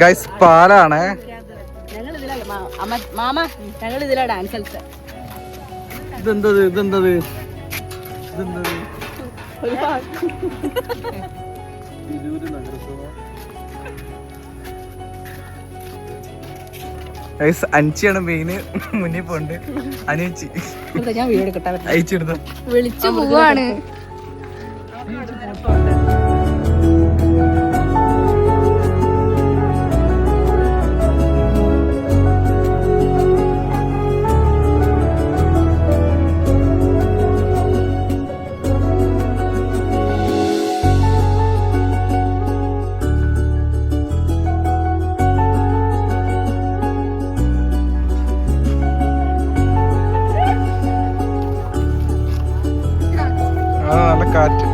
Guys പാലാണ്. Mama ഞങ്ങൾ ഇതിലാ ഡാൻസ് കളിച്ചത്. ഇതെന്തത് അഞ്ചിയാണ് മെയിന് മുന്നിൽ പോണ്ട്. അനിയച്ചി ഞാൻ വീഡിയോ എടുക്കട്ടെ, അയച്ചെടുത്തു വിളിച്ചു പോവാണ്. നല്ല കാറ്റ്.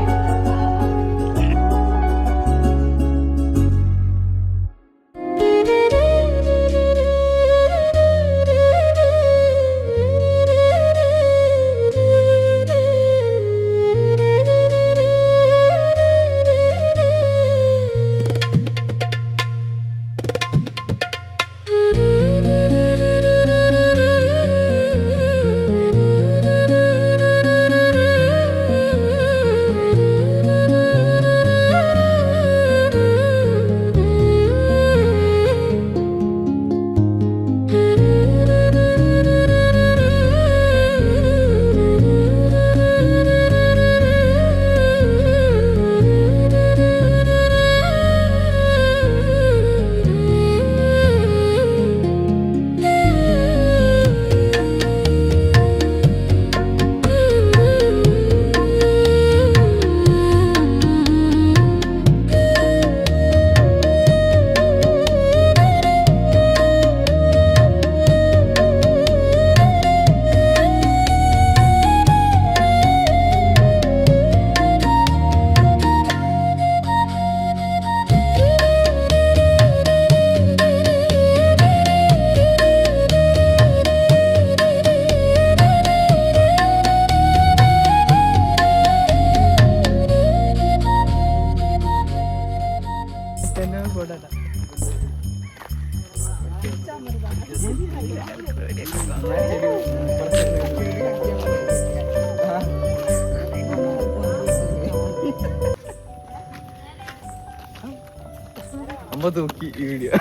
അമ്മ തൂക്കി ഈ വീഡിയോ.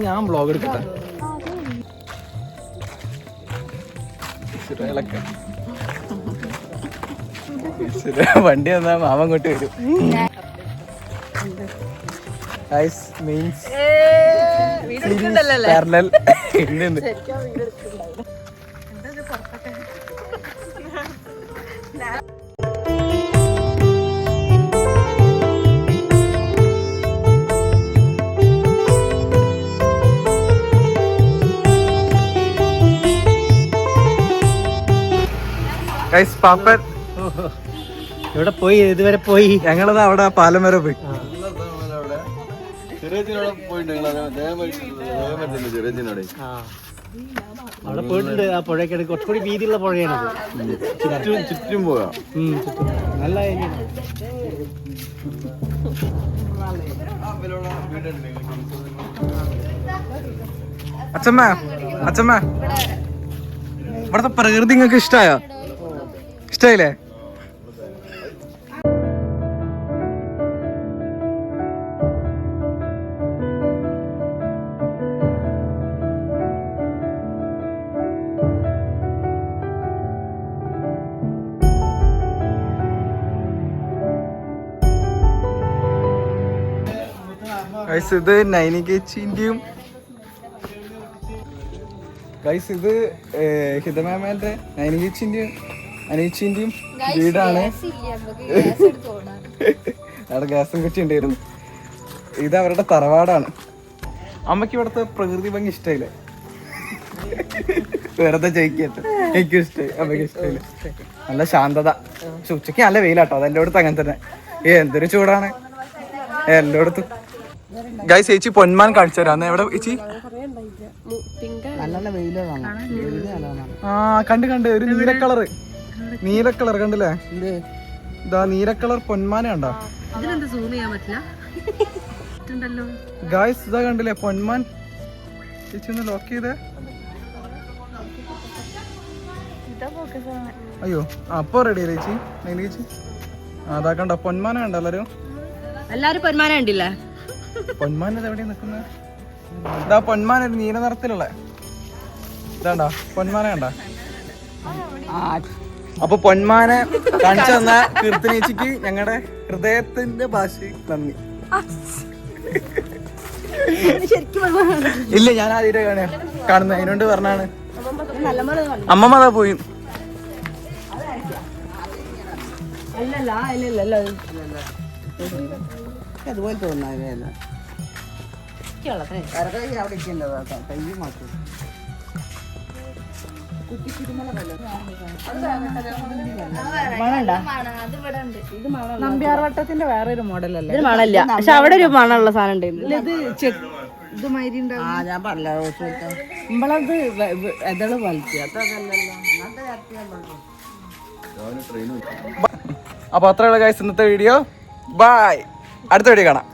ഞാൻ ബ്ലോഗ് എടുക്കട്ടെ. വണ്ടി വന്നാ മാമൻ കൊണ്ട് വരും. പാപ്പൻ ഇവിടെ പോയി, ഇതുവരെ പോയി. ഞങ്ങളത് അവിടെ പാലം വരെ പോയി. അവിടെ പോയിട്ടുണ്ട്. ആ പുഴയ്ക്ക് കുറച്ചുകൂടി വീതിയുള്ള പുഴയാണ്. ചുറ്റും പോകാം. നല്ല അച്ഛമ്മ ഇവിടുത്തെ പ്രകൃതി നിങ്ങൾക്ക് ഇഷ്ടായോ? ഇഷ്ടായില്ലേ? ഇത് നൈനികേച്ചിന്റെയും ഇത് ഹിതമാമേന്റെ നൈനികേച്ചിന്റെയും അനീച്ചിന്റെയും വീടാണ്. അവിടെ ഗ്യാസും കുറ്റി ഉണ്ടായിരുന്നു. ഇത് അവരുടെ തറവാടാണ്. അമ്മയ്ക്ക് ഇവിടുത്തെ പ്രകൃതി ഭംഗി ഇഷ്ടമായില്ലേ? വെറുതെ ചോദിക്കട്ടെ. എനിക്കും ഇഷ്ടമായി, അമ്മയ്ക്ക് ഇഷ്ടമായില്ലേ? നല്ല ശാന്തത. പക്ഷെ ഉച്ചയ്ക്ക് നല്ല വെയിലാട്ടോ. അതെല്ലായിടത്തും അങ്ങനെ തന്നെ. എന്തൊരു ചൂടാണ് എല്ലായിടത്തും. ഗൈസ് ചേച്ചി പൊന്മാൻ കാണിച്ചു തരാം. എവിടെ ചേച്ചി? നല്ല വെയില് കാണാം വെയില് നല്ലതാണ് ആ കണ്ട് ഒരു നീല കളർ കണ്ടില്ലേ ഇതാ നീല കളർ പൊന്മാന കണ്ടോ ഇതിനെന്ത് സൂം ചെയ്യാൻ പറ്റില്ല ണ്ടല്ലോ ഗായ്സ് ഇതാ കണ്ടില്ലേ പൊന്മാൻ ചേച്ചി ഒന്ന് ലോക്ക് ചെയ്തേ അയ്യോ അപ്പൊ റെഡി ചേച്ചി ചേച്ചി അതാ കണ്ടോ പൊന്മാന കണ്ടോ എല്ലാരും പൊന്മാന കണ്ടില്ലേ പൊന്മാൻ എവിടെയാ നിക്കുന്നത് ഇതാ പൊന്മാൻ ഒരു നീല നിറത്തിലുള്ള ഇതാണ്ടാ പൊന്മാന കണ്ട അപ്പൊ പൊന്മാനെ കാണിച്ചു തന്ന കീർത്തനേച്ചിക്ക് ഞങ്ങളുടെ ഹൃദയത്തിന്റെ ഭാഷ നന്ദി ഇല്ല ഞാൻ ആദ്യമായിട്ട് കാണുന്നത് അതിനോണ്ട് പറഞ്ഞാണ് അമ്മമ്മ അതാ പോയി അതുപോലെ തോന്നുന്നു അവിടെ കൈ മാത്രം നമ്പ്യാർവട്ടത്തിന്റെ വേറൊരു മോഡലല്ലേ ഇത് മണല്ല പക്ഷെ അവിടെ ഒരു മണമുള്ള സാധനം ഉണ്ടായിരുന്നു ഇത് മൈരി ഞാൻ പറഞ്ഞത് എതള് വലിച്ചു അപ്പൊ അത്രയുള്ള ഗൈസ് ഇന്നത്തെ വീഡിയോ ബൈ അടുത്ത വീഡിയോ കാണാം.